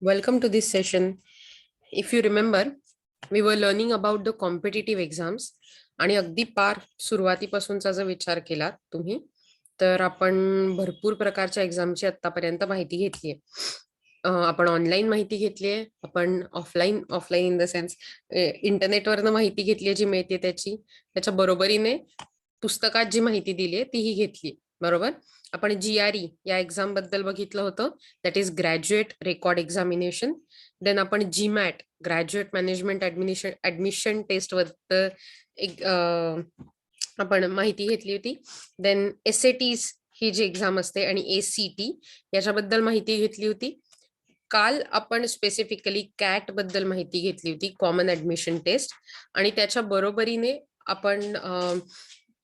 Welcome to this session. If you remember, we were learning about the competitive exams आणि अगदी पार सुरुवातीपासूनचा जर विचार केला तुम्ही तर आपण भरपूर प्रकारच्या एक्झामची आतापर्यंत माहिती घेतली आहे. आपण ऑनलाईन माहिती घेतली आहे, आपण ऑफलाईन इन द सेन्स इंटरनेटवरनं माहिती घेतली आहे जी मिळते त्याच्या बरोबरीने पुस्तकात जी माहिती दिली आहे तीही घेतली. बरोबर. आपण GRE या एक्झाम बद्दल बघितलं होतं, that is graduate record examination. Then आपण GMAT graduate management admission test बद्दल एक आपण माहिती घेतली होती. देन SATs ही जी एक्झाम असते आणि ACT याच्याबद्दल माहिती घेतली होती. काल आपण स्पेसिफिकली कॅट बद्दल माहिती घेतली होती, कॉमन ऍडमिशन टेस्ट. आणि त्याच्या बरोबरीने आपण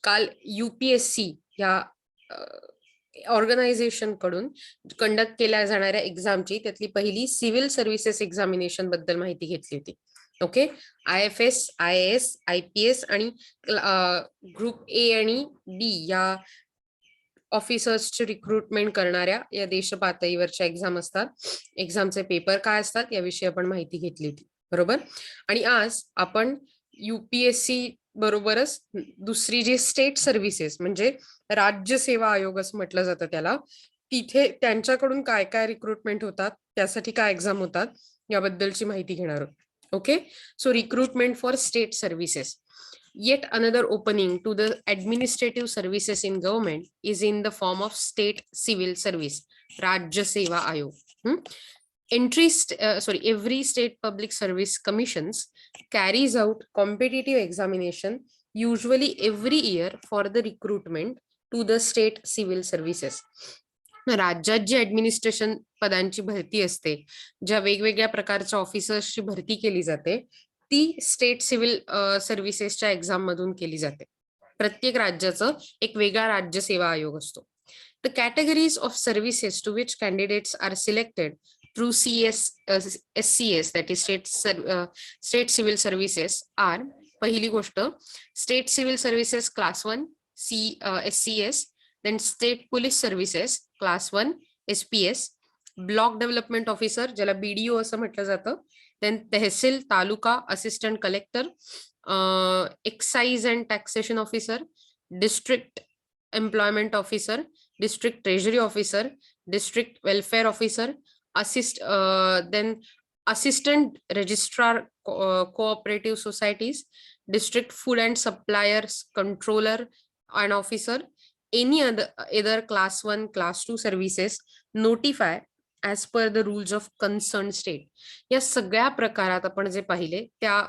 काल UPSC या ऑर्गनायझेशन कडून कंडक्ट केल्या जाणाऱ्या एक्झामची त्यातली पहिली सिव्हिल सर्व्हिसेस एक्झामिनेशन बद्दल माहिती घेतली होती. ओके. IFS, IAS, IPS आणि ग्रुप A आणि B या ऑफिसर्सचे रिक्रुटमेंट करणाऱ्या या देश पातळीवरच्या एक्झाम असतात. एक्झामचे पेपर काय असतात याविषयी आपण माहिती घेतली होती. बरोबर. आणि आज आपण UPSC बरोबरच दुसरी जी स्टेट सर्व्हिसेस म्हणजे राज्य सेवा आयोग असं म्हटलं जातं त्याला, तिथे त्यांच्याकडून काय काय रिक्रुटमेंट होतात, त्यासाठी काय एक्झाम होतात याबद्दलची माहिती घेणार आहोत. Okay. So recruitment for state services. Yet another opening to the administrative services in government is in the form of state civil service, Rajya Seva Ayog. Every state public service commissions carries out competitive examination usually every year for the recruitment to the state civil services. राज्यात जी administration पदांची भरती असते, ज्या वेगवेगळ्या प्रकारच्या ऑफिसर्सची भरती केली जाते, ती स्टेट सिव्हिल सर्व्हिसेसच्या एक्झाम मधून केली जाते. प्रत्येक राज्याचं एक वेगळा राज्य सेवा आयोग असतो. The categories of services to which candidates are selected through SCS, that is state civil services are. पहिली गोष्ट, state civil services class 1 SCS, then state police services class 1 SPS, block development officer ज्याला BDO असं म्हटलं जातं, then tehsil taluka assistant collector, excise and taxation officer, district employment officer, district treasury officer, district welfare officer, then assistant registrar cooperative societies, district food and suppliers controller and officer, any other class 1 class 2 services notify as per the rules of concerned state. या सगळ्या प्रकारात आपण जे पाहिले त्या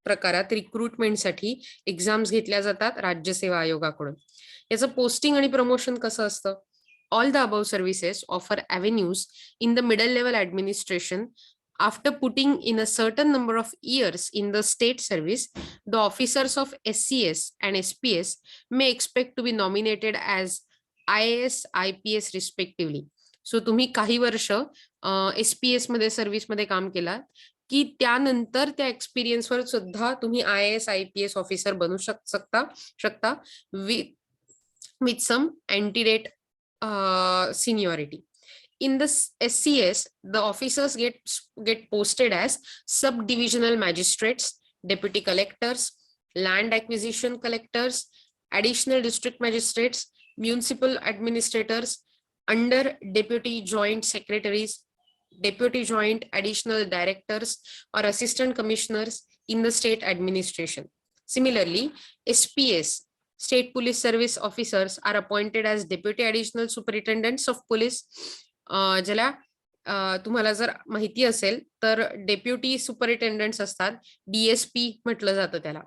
प्रकारात रिक्रुटमेंटसाठी exams घेतल्या जातात राज्य सेवा आयोगाकडून. याचं पोस्टिंग आणि प्रमोशन कसं असतं? All the above services offer avenues in the middle level administration. After putting in a certain number of years in the state service, the officers of SCS and SPS may expect to be nominated as IAS, IPS respectively. So तुम्ही काही वर्ष SPS मध्ये सर्व्हिसमध्ये काम केलात की त्यानंतर त्या एक्सपिरियन्सवर सुद्धा तुम्ही IAS, IPS ऑफिसर बनू शकता with some antedate seniority. In the SCS, the officers get posted as subdivisional magistrates, deputy collectors, land acquisition collectors, additional district magistrates, municipal administrators, under deputy joint secretaries, deputy joint additional directors or assistant commissioners in the state administration. Similarly, SPS, state police service officers, are appointed as deputy additional superintendents of police. ज्याला तुम्हाला जर माहिती असेल तर deputy सुपरिटेंडंट्स असतात, DSP म्हटलं जातं त्याला.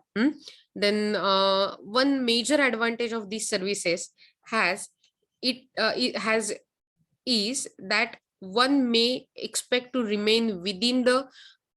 Then one major advantage of this services is that one may expect to remain within the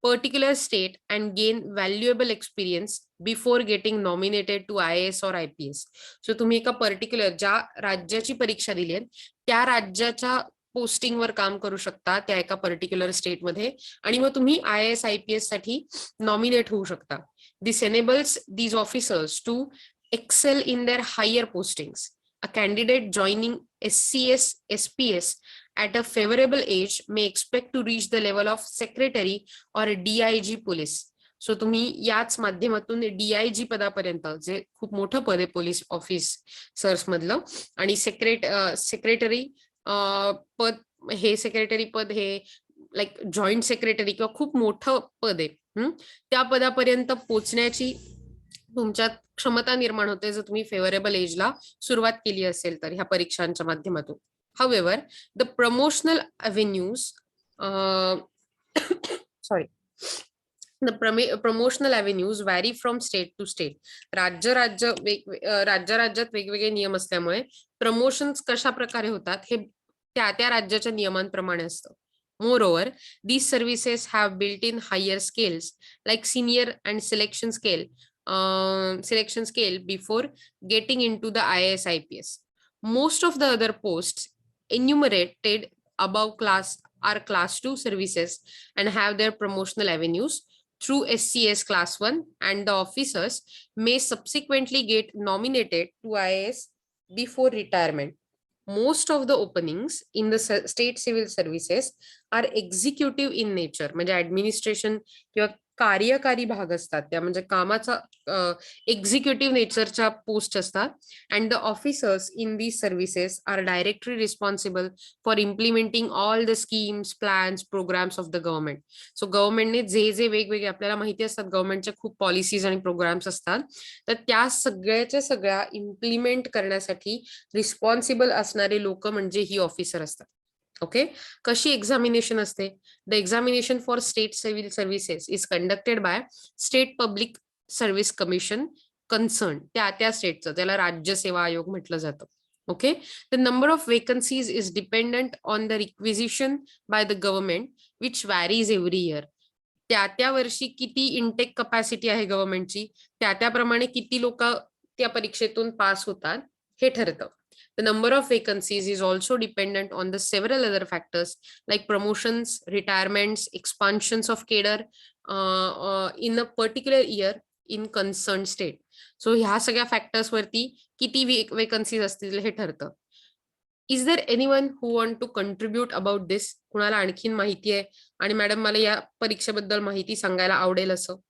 particular state and gain valuable experience before getting nominated to IAS or IPS. So तुम्ही एका particular ज्या राज्याची परीक्षा दिली आहे त्या राज्याच्या posting वर काम करू शकता त्या एका पर्टिक्युलर स्टेटमध्ये आणि मग तुम्ही IAS, IPS साठी नॉमिनेट होऊ शकता. This enables these officers to excel in their higher postings. A candidate joining SCS, SPS at a favorable age may expect to reach the level of secretary or DIG police. So तुम्ही याच माध्यमातून DIG पदापर्यंत, जे खूप मोठं पद आहे police officers मधलं, आणि सेक्रेटरी पद, हे सेक्रेटरी पद हे लाईक जॉईंट सेक्रेटरी किंवा खूप मोठं पद आहे, त्या पदापर्यंत पोहोचण्याची तुमच्यात क्षमता निर्माण होते जर तुम्ही फेवरेबल एजला सुरुवात केली असेल तर ह्या परीक्षांच्या माध्यमातून. However, the promotional avenues, sorry, the promotional avenues vary from state to state. राज्यात वेगवेगळे नियम असल्यामुळे प्रमोशन्स कशा प्रकारे होतात हे त्या राज्याच्या नियमांप्रमाणे असतं. Moreover, these services have built-in higher scales like senior and selection scale before getting into the IAS IPS. Most of the other posts enumerated above are class 2 services and have their promotional avenues through SCS class 1, and the officers may subsequently get nominated to IAS before retirement. Most of the openings in the state civil services are executive in nature, म्हणजे administration किंवा कार्यकारी भाग असतात त्या, म्हणजे कामाचा executive नेचरच्या post असतात. And the officers in these services are directly responsible for implementing all the schemes, plans, programmes of the government. So गव्हर्नमेंटने जे वेगवेगळे आपल्याला माहिती असतात, गव्हर्नमेंटच्या खूप पॉलिसीज आणि प्रोग्राम्स असतात, तर त्या सगळ्या इम्प्लिमेंट करण्यासाठी रिस्पॉन्सिबल असणारे लोक म्हणजे ही ऑफिसर असतात. ओके, कशी एक्झामिनेशन असते? The examination for state civil services is conducted by state public service commission concern, त्या स्टेटचं, त्याला राज्य सेवा आयोग म्हटलं जातं. Okay, the number of vacancies is dependent on the requisition by the government which varies every year. त्या वर्षी किती इनटेक कपॅसिटी आहे गव्हर्नमेंटची, त्याप्रमाणे किती लोक त्या परीक्षेतून पास होतात हे ठरतं. The number of vacancies is also dependent on the several other factors like promotions, retirements, expansions of cadre in a particular year in concerned state. So ह्या सगळ्या फॅक्टर्स वरती किती वेकन्सीज असतील हे ठरतं. Is there anyone who want to contribute about this? कुणाला आणखीन माहिती आहे आणि मॅडम मला या परीक्षेबद्दल माहिती सांगायला आवडेल असं?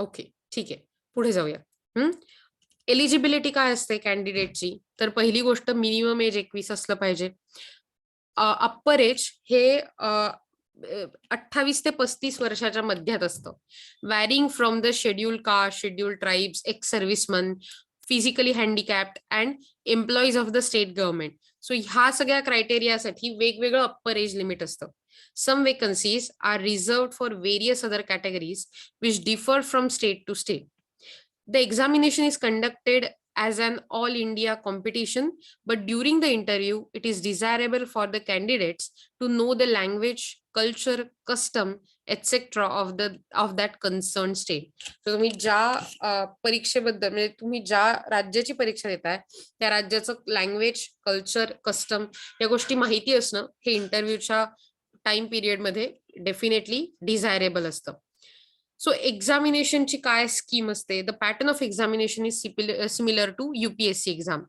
ओके, ठीक आहे, पुढे जाऊया. एलिजिबिलिटी काय असते कॅन्डिडेटची? तर पहिली गोष्ट, मिनिमम एज 21 असलं पाहिजे. अप्पर एज हे 28 ते 35 वर्षाच्या मध्यात असतं. Varying from the schedule caste, schedule tribes, ex serviceman, physically handicapped and employees of the state government. So ह्या सगळ्या क्रायटेरियासाठी वेगवेगळं अप्पर एज लिमिट असतं. Some vacancies are reserved for various other categories which differ from state to state. The examination is conducted as an all India competition, but during the interview, it is desirable for the candidates to know the language, culture, custom, etc. of that concerned state. So तुम्ही ज्या परीक्षेबद्दल, म्हणजे तुम्ही ज्या राज्याची परीक्षा देताय त्या राज्याचं लँग्वेज, कल्चर, कस्टम या गोष्टी माहिती असणं हे इंटरव्ह्यूच्या टाइम पिरियड मध्ये डेफिनेटली डिझायरेबल असतं. सो एक्झामिनेशनची काय स्कीम असते? The pattern of examination is similar to UPSC exam.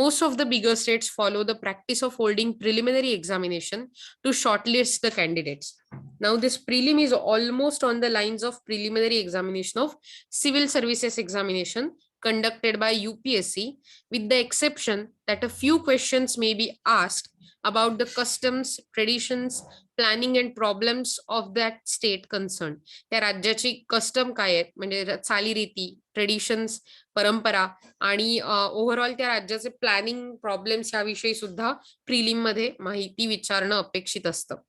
Most of the bigger states follow the practice of holding preliminary examination to shortlist the candidates. Now, this prelim is almost on the lines of preliminary examination of civil services examination conducted by UPSC, with the exception that a few questions may be asked about the customs, traditions, planning and problems of that state concerned. त्या राज्याची custom काय आहेत, म्हणजे चालीरीती, traditions, परंपरा आणि overall त्या राज्याचे प्लॅनिंग, प्रॉब्लेम्स याविषयी सुद्धा प्रिलिम मध्ये माहिती विचारणं अपेक्षित असतं.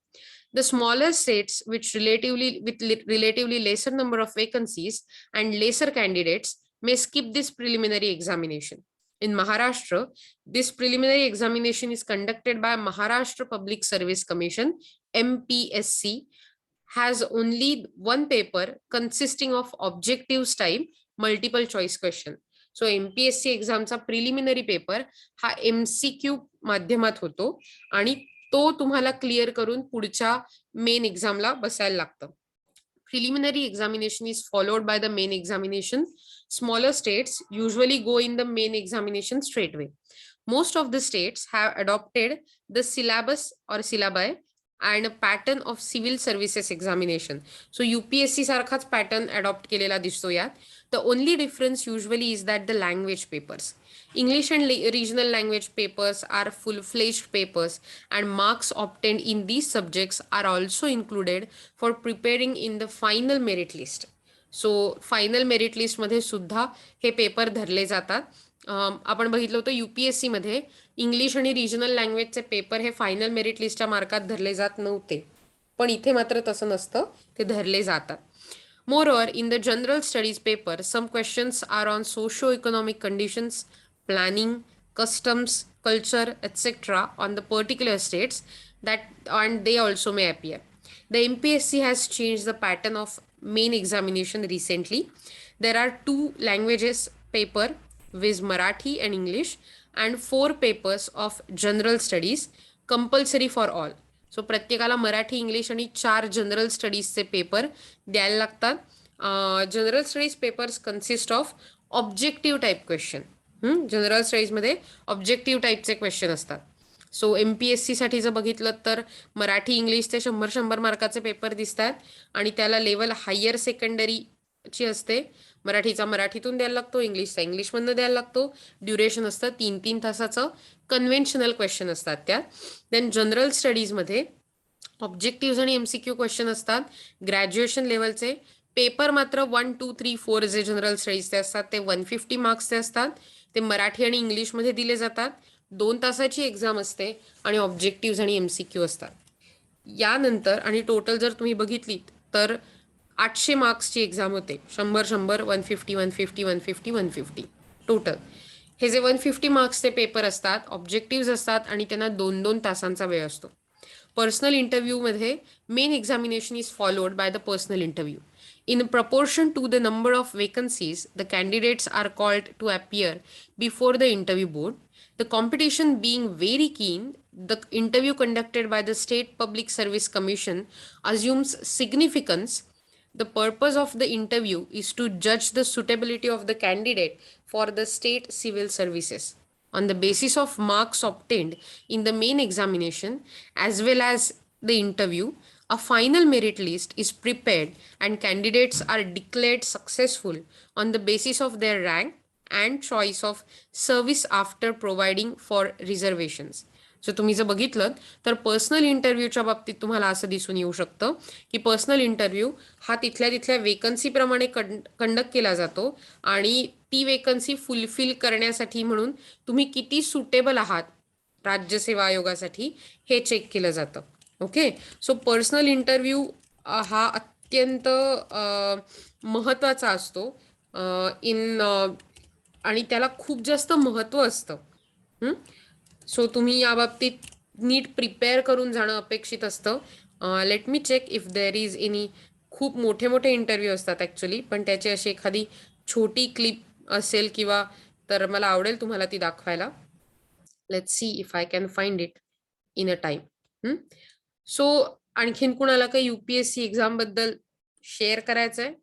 The smaller states with relatively lesser number of vacancies and lesser candidates may skip this preliminary examination. In Maharashtra, this preliminary examination is conducted by Maharashtra Public Service Commission, MPSC, has only one paper consisting of objectives type multiple choice question. So MPSC एक्झामचा preliminary paper हा MCQ माध्यमात होतो आणि तो तुम्हाला clear करून पुढच्या main एक्झामला बसायला लागतं. Preliminary examination is followed by the main examination Smaller states usually go in the main examination straight away. Most of the states have adopted the syllabus or syllabi and a pattern of civil services examination. So UPSC सारखाच pattern adopt केलेला दिसतो यात. The only difference usually is that the language papers. English and regional language papers are full-fledged papers, and marks obtained in these subjects are also included for preparing in the final merit list. So final merit लिस्टमध्ये सुद्धा हे paper धरले जातात. आपण बघितलं होतं UPSC मध्ये English आणि रिजनल लँग्वेजचे पेपर हे फायनल मेरिट लिस्टच्या मार्कात धरले जात नव्हते, पण इथे मात्र तसं नसतं, ते धरले जातात. Moreover, in the general studies paper, some questions are on socio-economic conditions, planning, customs, culture, etc. on the particular states that, and they also may appear. The MPSC has changed the pattern of main examination recently. There are 2 languages paper with Marathi and English and 4 papers of general studies compulsory for all. So प्रत्येकाला Marathi English आणि 4 general स्टडीजचे paper द्यायला लागतात. General studies papers consist of objective type question. General स्टडीजमध्ये objective टाईपचे question असतात. So MPSC साठी जर बघितलं तर मराठी इंग्लिशचे 100 मार्काचे पेपर दिसतात आणि त्याला लेवल हायर सेकंडरीची असते. मराठीचा मराठीतून द्यायला लागतो, इंग्लिशचा इंग्लिशमधनं द्यायला लागतो. ड्युरेशन असतं 3-3 तासाचं. कन्व्हेन्शनल क्वेश्चन असतात त्यात. देन जनरल स्टडीजमध्ये ऑब्जेक्टिव्ह आणि MCQ क्वेश्चन असतात ग्रॅज्युएशन लेवलचे. पेपर मात्र 1, 2, 3, 4 जे जनरल स्टडीजचे असतात ते 150 मार्क्सचे असतात. ते मराठी आणि इंग्लिशमध्ये दिले जातात. 2 तासाची एक्झाम असते आणि ऑब्जेक्टिव्ह आणि MCQ असतात. यानंतर आणि टोटल जर तुम्ही बघितलीत तर 800 मार्क्सची एक्झाम होते. 100, 150, 150, 150, 150 टोटल. हे जे 150 मार्क्सचे पेपर असतात ऑब्जेक्टिव्ह असतात आणि त्यांना 2-2 तासांचा वेळ असतो. पर्सनल इंटरव्ह्यूमध्ये main examination is followed by the personal interview. In proportion to the number of vacancies, the candidates are called to appear before the interview board. The competition being very keen, the interview conducted by the State Public Service Commission assumes significance. The purpose of the interview is to judge the suitability of the candidate for the state civil services. On the basis of marks obtained in the main examination as well as the interview, a final merit list is prepared and candidates are declared successful on the basis of their rank and choice of service after providing for reservations. So तुम्ही जर बघितलं तर personal इंटरव्ह्यूच्या बाबतीत तुम्हाला असं दिसून येऊ शकतं की पर्सनल इंटरव्ह्यू हा तिथल्या वेकन्सीप्रमाणे कंडक्ट केला जातो आणि ती वेकन्सी फुलफिल करण्यासाठी म्हणून तुम्ही किती सुटेबल आहात राज्यसेवा आयोगासाठी हे चेक केलं जातं. ओके, सो पर्सनल इंटरव्ह्यू हा अत्यंत महत्त्वाचा असतो आणि त्याला खूप जास्त महत्त्व असतं. सो तुम्ही या बाबतीत नीट प्रिपेअर करून जाणं अपेक्षित असतं. Let me check if there is any. खूप मोठे इंटरव्ह्यू असतात ॲक्च्युली, पण त्याची अशी एखादी छोटी क्लिप असेल किंवा तर मला आवडेल तुम्हाला ती दाखवायला. Let's see if I can find it in a time. So आणखीन कुणाला काही UPSC एक्झाम बद्दल शेअर करायचं आहे?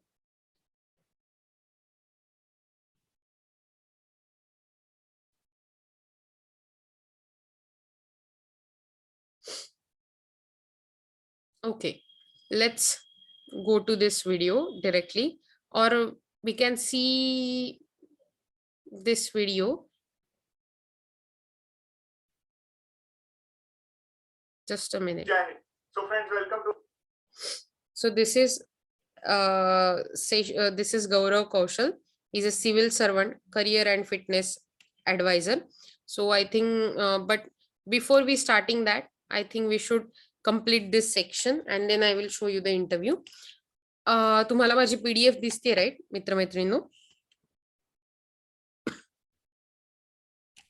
Okay, let's go to this video directly, or we can see this video. Just a minute. So friends, welcome to. So this is this is Gaurav Kaushal. He's a civil servant, career and fitness advisor. So I think, but before we starting that, I think we should complete this section and then I will show you the interview. तुम्हाला माझी PDF दिसते right मित्रमैत्रिणींनो?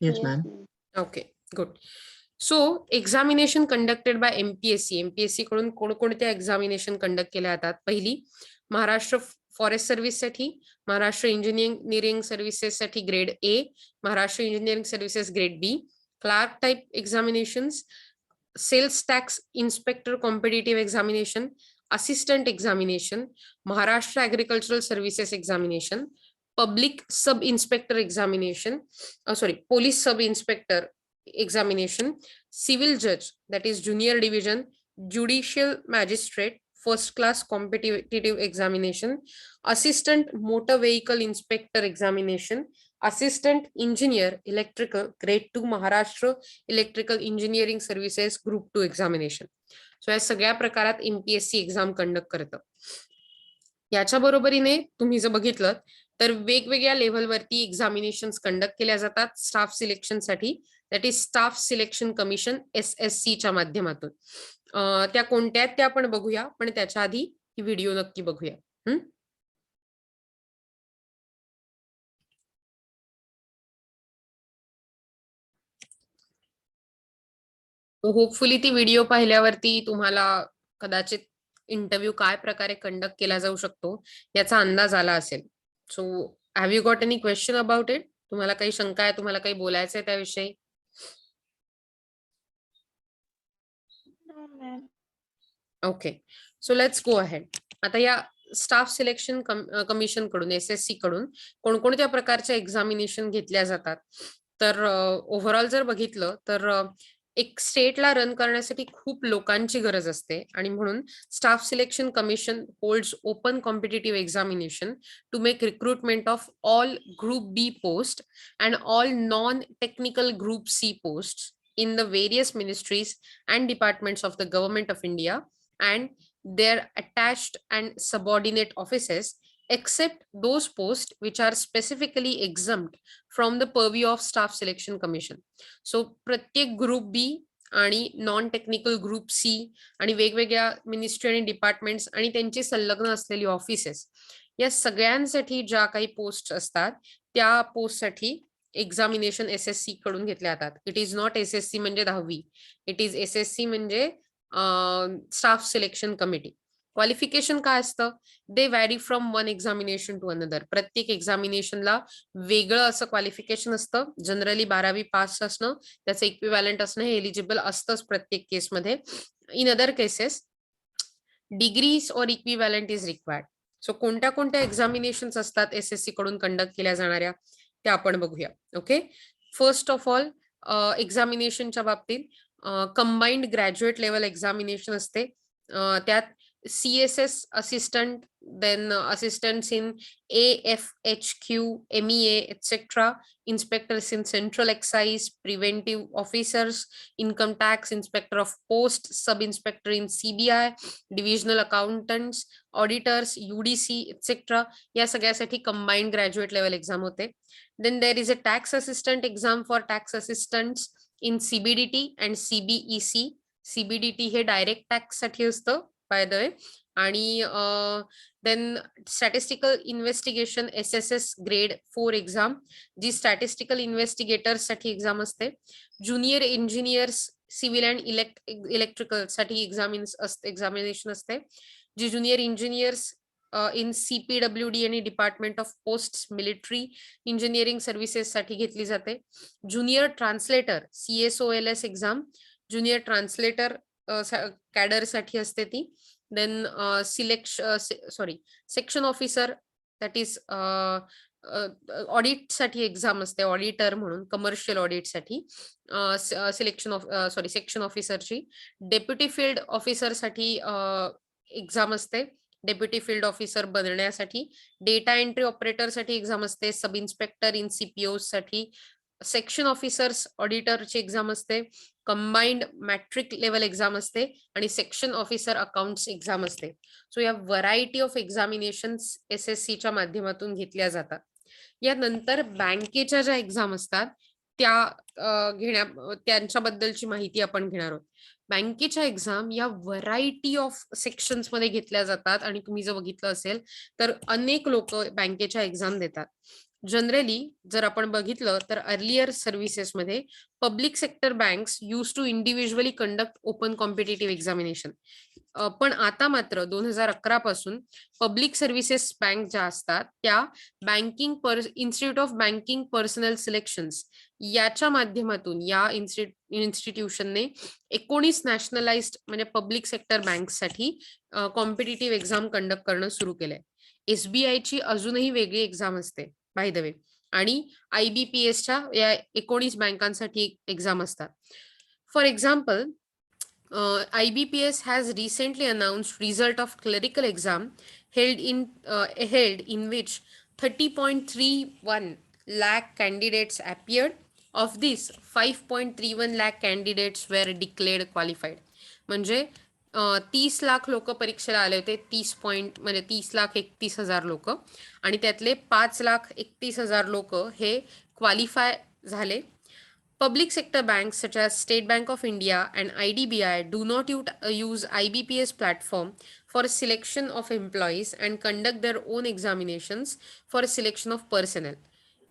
Yes ma'am. Okay, good. So examination conducted by MPSC कडून कोणकोणत्या examination conduct केल्या जातात? पहिली, Maharashtra forest service साठी, Maharashtra engineering services साठी grade A, Maharashtra engineering services grade B, clerk type examinations, sales tax inspector competitive examination, assistant examination, Maharashtra agricultural services examination, public sub inspector examination, police sub inspector examination, civil judge, that is junior division, judicial magistrate, first class competitive examination, assistant motor vehicle inspector examination, assistant engineer electrical grade 2 Maharashtra electrical engineering services group 2 examination. So या सगळ्या प्रकारात MPSC exam conduct करतं. याच्या बरोबरीने तुम्ही जर बघितलं तर वेगवेगळ्या लेव्हलवरती एक्झामिनेशन्स कंडक्ट केल्या जातात स्टाफ सिलेक्शनसाठी. That is staff selection commission SSC च्या माध्यमातून. त्या कोणत्या आहेत त्या आपण बघूया, पण त्याच्या आधी ही व्हिडिओ नक्की बघूया. होपफुली ती व्हिडिओ पाहिल्यावरती तुम्हाला कदाचित इंटरव्ह्यू काय प्रकारे कंडक्ट केला जाऊ शकतो याचा अंदाज आला असेल. So have you got any question about it? तुम्हाला काही शंका आहे, तुम्हाला काही बोलायचं आहे त्याविषयी? Okay, so let's go ahead. आता या स्टाफ सिलेक्शन कमिशन कडून SSC कडून कोणकोणत्या प्रकारच्या एक्झामिनेशन घेतल्या जातात? तर ओव्हरऑल जर बघितलं तर एक स्टेटला रन करण्यासाठी खूप लोकांची गरज असते आणि म्हणून staff selection commission holds open competitive examination to make recruitment of all group B post and all non technical group C post in the various ministries and departments of the government of India and their attached and subordinate offices, except those posts which are specifically exempt from the purview of staff selection commission. So प्रत्येक group बी आणि non technical group C आणि वेगवेगळ्या ministry आणि departments आणि त्यांची संलग्न असलेली offices या सगळ्यांसाठी ज्या काही पोस्ट असतात त्या पोस्टसाठी एक्झामिनेशन SSC कडून घेतल्या जातात. इट इज नॉट SSC म्हणजे 10वी, इट इज SSC म्हणजे स्टाफ सिलेक्शन कमिटी. क्वालिफिकेशन काय असतं? They vary from one examination to another. प्रत्येक एक्झामिनेशनला वेगळं असं क्वालिफिकेशन असतं. जनरली 12वी पास असणं, त्याचं इक्विव्हॅलंट असणं हे एलिजिबल असतंच प्रत्येक केसमध्ये. इन अदर केसेस डिग्रीज और इक्विव्हॅलंट इज रिक्वायर्ड. सो कोणत्या कोणत्या एक्झामिनेशन असतात SSC कडून कंडक्ट केल्या जाणाऱ्या ते आपण बघूया. ओके, फर्स्ट ऑफ ऑल एक्झामिनेशनच्या बाबतीत कंबाइंड ग्रॅज्युएट लेवल एक्झामिनेशन असते. त्यात CSS assistant, then assistants in AFHQ, MEA etc., inspectors in central excise, preventive officers, income tax, inspector of post, sub inspector in CBI, divisional accountants, auditors, UDC etc. या सगळ्यासाठी combined graduate level exam होते. Then there is a tax assistant exam for tax assistants in CBDT and CBEC. CBDT हे direct tax साठी असतं by the way. आणि then statistical investigation SSS grade 4 exam, जी statistical investigators साठी exam असते. Junior engineers civil and electrical साठी examination असते, जी ज्युनियर इंजिनियर्स इन CPWD आणि department of post military engineering services साठी घेतली जाते. Junior translator CSOLS exam, junior translator cadre साठी असते ती. Then section officer, that is audit साठी एक्झाम असते, ऑडिटर म्हणून कमर्शियल ऑडिट साठी सेक्शन ऑफिसरची. डेप्युटी फील्ड ऑफिसर साठी एक्झाम असते, डेप्युटी फील्ड ऑफिसर बनण्यासाठी. डेटा एंट्री ऑपरेटर साठी एक्झाम असते, सब इन्स्पेक्टर इन CPO साठी. सेक्शन ऑफिसर्स ऑडिटरची एक्झाम असते, कंबाइंड मॅट्रिक लेवल एक्झाम असते आणि सेक्शन ऑफिसर अकाउंट्स एक्झाम असते. सो या व्हरायटी ऑफ एक्झामिनेशन SSC च्या माध्यमातून घेतल्या जातात. यानंतर बँकेच्या ज्या एक्झाम असतात त्या त्यांच्याबद्दलची माहिती आपण घेणार आहोत. बँकेच्या एक्झाम या व्हरायटी ऑफ सेक्शन्स मध्ये घेतल्या जातात आणि तुम्ही जर बघितलं असेल तर अनेक लोक बँकेच्या एक्झाम देतात. जनरली जर आपण बघितलं तर अर्लियर सर्व्हिसेसमध्ये public sector banks use to individually conduct open competitive examination. पण आता मात्र 2011 पासून पब्लिक सर्व्हिसेस बँक ज्या असतात त्या institute of banking personnel selections याच्या माध्यमातून या इन्स्टिट्यूशनने 19 नॅशनलाइज्ड म्हणजे पब्लिक सेक्टर बँकसाठी कॉम्पिटिटिव्ह एक्झाम कंडक्ट करणं सुरू केलंय. SBI ची अजूनही वेगळी एक्झाम असते, बाय द वे. आणि IBPSच्या या 19 बँकांसाठी एक्झाम असतात. For example, IBPS has recently announced result of clerical exam held in which 30.31 lakh candidates appeared. Of this, 5.31 lakh candidates were declared qualified. म्हणजे 30 लाख लोक परीक्षेला आले होते, 30,31,00,000 लोक, आणि त्यातले 5,31,00,000 लोक हे क्वालिफाय झाले. Public sector banks such as State Bank of India and IDBI do not use IBPS platform for selection of employees and conduct their own examinations for selection of personnel.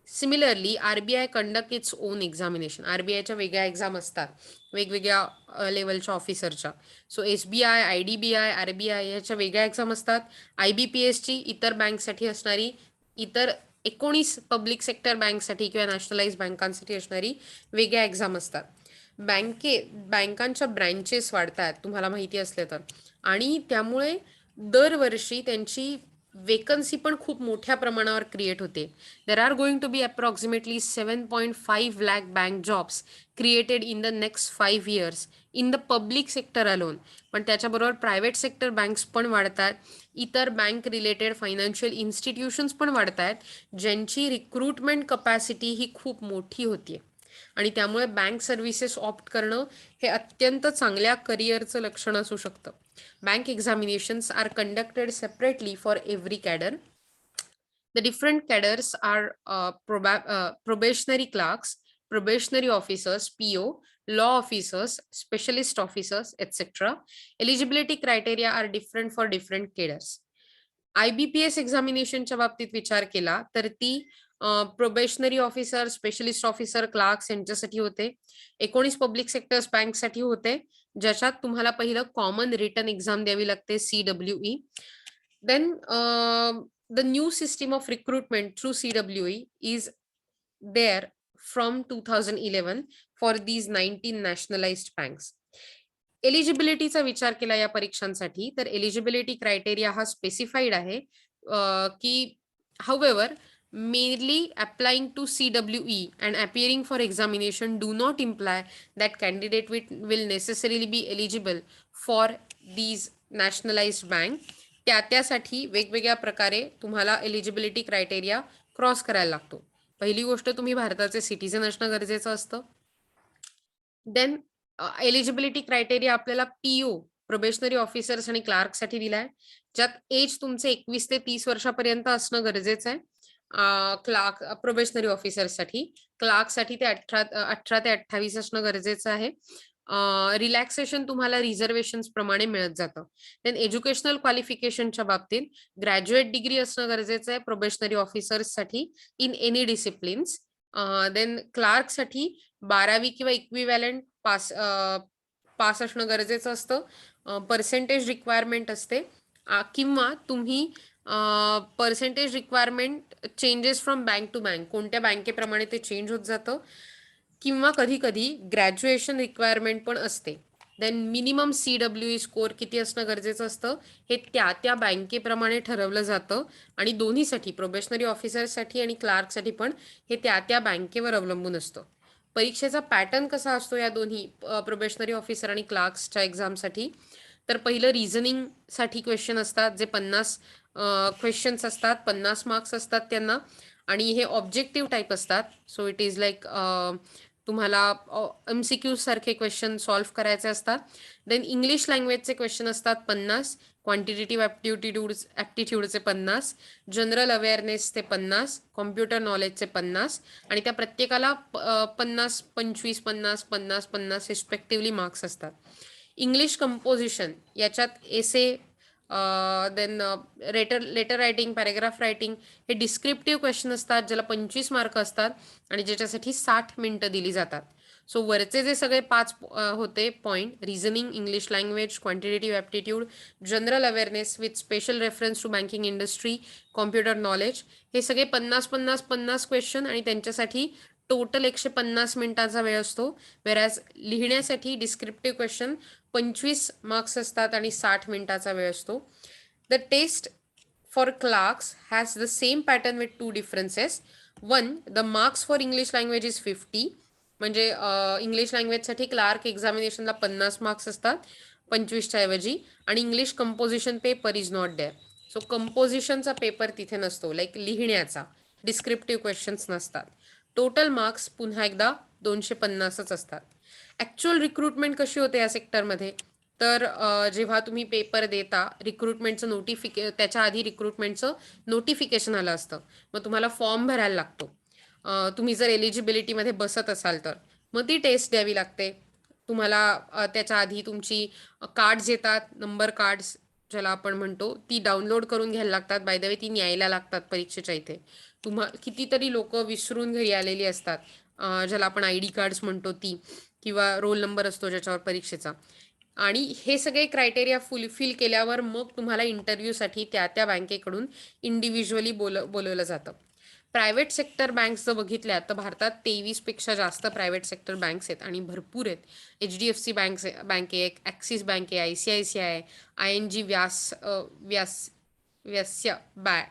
Similarly, RBI conduct its own examination. RBIच्या वेगळ्या exam असतात वेगवेगळ्या लेवलच्या ऑफिसरच्या. So SBI, IDBI, RBI ह्याच्या वेगळ्या exam असतात. IBPSची इतर बँकसाठी असणारी, इतर 19 पब्लिक सेक्टर बँकसाठी किंवा नॅशनलाइज बँकांसाठी असणारी वेगळ्या एक्झाम असतात. बँकांच्या ब्रँचेस वाढतात तुम्हाला माहिती असले तर, आणि त्यामुळे दरवर्षी त्यांची वेकन्सी पण खूप मोठ्या प्रमाणावर क्रिएट होते. There are going to be approximately 7.5 lakh bank jobs created in the next 5 years in the public sector alone. पण त्याच्याबरोबर प्रायव्हेट सेक्टर बँक्स पण वाढतात, इतर बँक रिलेटेड फायनान्शियल इन्स्टिट्यूशन्स पण वाढत आहेत, ज्यांची रिक्रुटमेंट कपॅसिटी ही खूप मोठी होती. आणि त्यामुळे बँक सर्व्हिसेस ऑप्ट करणं हे अत्यंत चांगल्या करिअरचं लक्षण असू शकतं. Bank examinations are conducted separately for every cadre. The different cadres are probationary clerks, probationary officers, PO, law officers, specialist officers, etc. Eligibility criteria are different for different cadres. IBPS एक्झामिनेशनच्या बाबतीत विचार केला तर ती probationary officer, specialist officer, Clarks यांच्यासाठी होते. 19 public sectors बँकसाठी होते, ज्याच्यात तुम्हाला पहिलं कॉमन रिटन एक्झाम द्यावी लागते, CWE. Then the new system of recruitment through CWE is there from 2011 for these 19 nationalized banks. एलिजिबिलिटीचा विचार केला या परीक्षांसाठी तर एलिजिबिलिटी क्रायटेरिया हा स्पेसिफाईड आहे की however merely applying to CWE and appearing for examination do not imply that candidate will necessarily be eligible for these nationalized bank. त्यासाठी वेगवेगळ्या प्रकारे तुम्हाला एलिजिबिलिटी क्रायटेरिया क्रॉस करायला लागतो. पहिली गोष्ट, तुम्ही भारताचे सिटिझन असणं गरजेचं असतं. देन एलिजिबिलिटी क्रायटेरिया आपल्याला PO, प्रोबेशनरी ऑफिसर्स आणि क्लार्कसाठी दिलाय, ज्यात एज तुमचे 21 ते 30 वर्षापर्यंत असणं गरजेचं आहे. क्लार्क प्रोबेशनरी ऑफिसर्ससाठी, क्लार्कसाठी ते 18 ते 28 असणं गरजेचं आहे. रिलॅक्सेशन तुम्हाला रिझर्वेशन्स प्रमाणे मिळत जातं. देन एज्युकेशनल क्वालिफिकेशनच्या बाबतीत ग्रॅज्युएट डिग्री असणं गरजेचं आहे प्रोबेशनरी ऑफिसर्ससाठी इन एनी डिसिप्लिन्स. देन क्लार्कसाठी 12वी किंवा इक्विव्हॅलंट पास असणं गरजेचं असतं. पर्सेंटेज रिक्वायरमेंट असते, किंवा तुम्ही percentage requirement changes from bank to bank, कोणत्या बँकेप्रमाणे ते चेंज होत जातं, किंवा कधी कधी ग्रॅज्युएशन रिक्वायरमेंट पण असते. देन मिनिमम CWE स्कोअर किती असणं गरजेचं असतं हे त्या बँकेप्रमाणे ठरवलं जातं, आणि दोन्हीसाठी प्रोबेशनरी ऑफिसरसाठी आणि क्लार्कसाठी पण हे त्या बँकेवर अवलंबून असतं. परीक्षेचा पॅटर्न कसा असतो या दोन्ही प्रोबेशनरी ऑफिसर आणि क्लार्क्सच्या एक्झामसाठी, तर पहिलं रिझनिंगसाठी क्वेश्चन असतात, जे 50 क्वेश्चन्स असतात, 50 मार्क्स असतात त्यांना, आणि हे ऑब्जेक्टिव्ह टाईप असतात. सो इट इज लाईक तुम्हाला MCQ सारखे क्वेश्चन सॉल्व्ह करायचे असतात. देन इंग्लिश लँग्वेजचे क्वेश्चन असतात 50, क्वांटिटेटिव्ह ॲप्टिट्यूडचे 50, जनरल अवेअरनेसचे 50, कॉम्प्युटर नॉलेजचे 50, आणि त्या प्रत्येकाला 50, 25, 50, 50, 50 रिस्पेक्टिव्हली मार्क्स असतात. इंग्लिश कंपोजिशन याच्यात essay, then letter writing, paragraph writing हे डिस्क्रिप्टिव्ह क्वेश्चन असतात, ज्याला 25 मार्क असतात आणि ज्याच्यासाठी 60 मिनिटं दिली जातात. सो वरचे जे सगळे 5 होते point, reasoning, English language, quantitative aptitude, general awareness with special reference to banking industry, computer knowledge, हे सगळे 50 50 50 क्वेश्चन, आणि त्यांच्यासाठी टोटल 150 मिनिटाचा वेळ असतो. वेरॅज लिहिण्यासाठी डिस्क्रिप्टिव्ह क्वेश्चन 25 मार्क्स असतात आणि 60 मिनिटाचा वेळ असतो. The test for clerks has the same pattern with two differences. One, the marks for English language is 50. म्हणजे इंग्लिश लँग्वेजसाठी क्लार्क एक्झामिनेशनला 50 मार्क्स असतात 25च्या ऐवजी, आणि English composition paper is not there. So कंपोजिशनचा पेपर तिथे नसतो, लाईक लिहिण्याचा, डिस्क्रिप्टिव्ह क्वेश्चन्स नसतात. टोटल मार्क्स पुन्हा एकदा 250च असतात. ॲक्च्युअल रिक्रुटमेंट कशी होते या सेक्टरमध्ये, तर जेव्हा तुम्ही पेपर देता, रिक्रुटमेंटचं त्याच्या आधी रिक्रुटमेंटचं नोटिफिकेशन आलं असतं, मग तुम्हाला फॉर्म भरायला लागतो. तुम्ही जर एलिजिबिलिटीमध्ये बसत असाल तर मग ती टेस्ट द्यावी लागते तुम्हाला. त्याच्या आधी तुमची कार्ड्स येतात, नंबर कार्ड्स ज्याला आपण म्हणतो, ती डाउनलोड करून घ्यायला लागतात. बाय द वे ती न्यायला लागतात परीक्षेच्या इथे. कितीतरी लोक विसरून घरी आलेली असतात, ज्याला आपण ID कार्ड्स म्हणतो ती, किंवा रोल नंबर असतो ज्याच्यावर परीक्षेचा. आणि हे सगळे क्रायटेरिया फुलफिल केल्यावर मग तुम्हाला इंटरव्ह्यूसाठी त्या बँकेकडून इंडिव्हिज्युअली बोलवलं जातं. प्रायव्हेट सेक्टर बँक्स जर बघितल्या तर भारतात 23पेक्षा जास्त प्रायव्हेट सेक्टर बँक्स आहेत आणि भरपूर आहेत. HDFC बँक आहे, ॲक्सिस बँक आहे, ICICI, ING, व्यास्य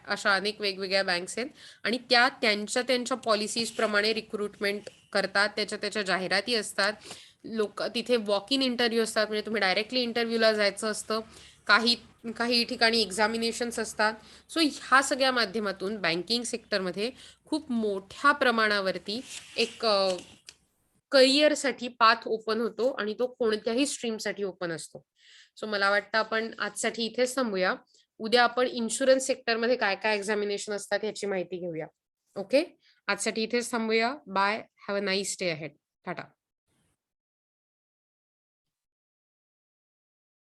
अशा अनेक वेगवेगळ्या बँक्स आहेत आणि त्यांच्या पॉलिसीजप्रमाणे रिक्रुटमेंट करतात. त्याच्या जाहिराती असतात. लोक तिथे वॉक इन इंटरव्ह्यू असतात, म्हणजे तुम्ही डायरेक्टली इंटरव्ह्यूला जायचं असतं. काही ठिकाणी एक्झामिनेशन्स असतात. सो ह्या सगळ्या माध्यमातून बँकिंग सेक्टरमध्ये खूप मोठ्या प्रमाणावरती एक करिअरसाठी पाथ ओपन होतो आणि तो कोणत्याही स्ट्रीमसाठी ओपन असतो. सो मला वाटतं आपण आजसाठी इथेच थांबूया. उद्या आपण इन्शुरन्स सेक्टरमध्ये काय काय एक्झामिनेशन असतात याची माहिती घेऊया. ओके, आजसाठी इथेच थांबूया. Bye, have a nice day ahead. Tata.